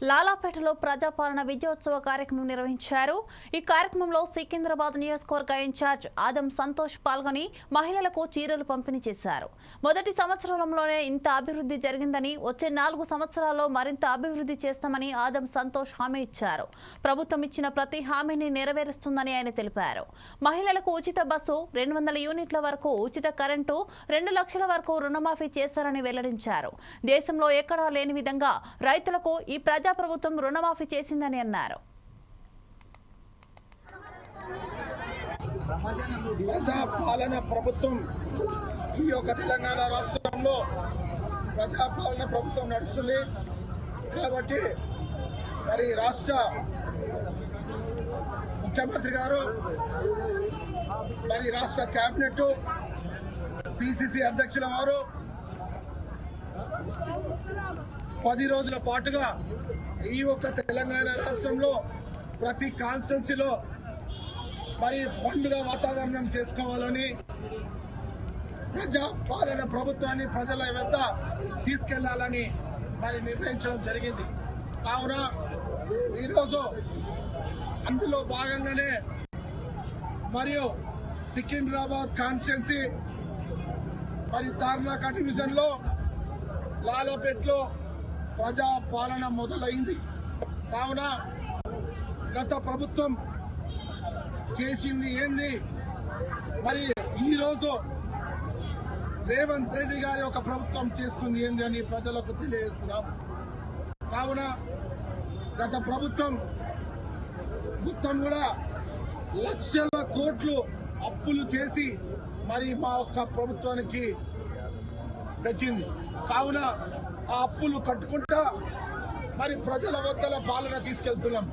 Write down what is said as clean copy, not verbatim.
లాలాపేటలో ప్రజాపాలన విజయోత్సవ కార్యక్రమం నిర్వహించారు. ఈ కార్యక్రమంలో సికింద్రాబాద్ నియోజకవర్గ ఇన్ఛార్జ్ ఆదం సంతోష్ పాల్గొని మహిళలకు చీరలు పంపిణీ చేశారు. మొదటి సంవత్సరంలోనే ఇంత అభివృద్ధి జరిగిందని, వచ్చే 4 సంవత్సరాల్లో మరింత అభివృద్ధి చేస్తామని ఆదం సంతోష్ హామీ ఇచ్చారు. ప్రభుత్వం ఇచ్చిన ప్రతి హామీని నెరవేరుస్తుందని ఆయన తెలిపారు. మహిళలకు ఉచిత బస్సు, 200 యూనిట్ల వరకు ఉచిత కరెంటు, 2 లక్షల వరకు రుణమాఫీ చేశారని వెల్లడించారు. దేశంలో ఎక్కడా లేని విధంగా రైతులకు ఈ ప్రభుత్వం రుణమాఫీ చేసిందని అన్నారు. ప్రజాపాలన ప్రభుత్వం ఈ యొక్క తెలంగాణ రాష్ట్రంలో ప్రజాపాలన ప్రభుత్వం నడుస్తుంది కాబట్టి మరి రాష్ట్ర ముఖ్యమంత్రి గారు మరి రాష్ట్ర కేబినెట్ పిసిసి అధ్యక్షుల వారు 10 రోజుల పాటుగా ఈ ఒక్క తెలంగాణ రాష్ట్రంలో ప్రతి కాన్స్టిట్యున్సీలో మరి పండుగ వాతావరణం చేసుకోవాలని ప్రజాపాలన ప్రభుత్వాన్ని ప్రజల వద్ద తీసుకెళ్లాలని మరి నిర్ణయించడం జరిగింది. కావున ఈరోజు అందులో భాగంగానే మరియు సికింద్రాబాద్ కాన్స్టిట్యున్సీ మరి తార్నాక డివిజన్లో లాలాపేటలో ప్రజాపాలన మొదలైంది. కావున గత ప్రభుత్వం చేసింది ఏంది, మరి ఈరోజు రేవంత్ రెడ్డి గారి ఒక ప్రభుత్వం చేస్తుంది ఏంది అని ప్రజలకు తెలియజేస్తున్నాం. కావున గత ప్రభుత్వం మొత్తం కూడా లక్షల కోట్లు అప్పులు చేసి మరి మా ఒక్క ప్రభుత్వానికి పెట్టింది. కావున ఆ అప్పులు కట్టుకుంటా మరి ప్రజల వద్దల పాలన తీసుకెళ్తున్నాం.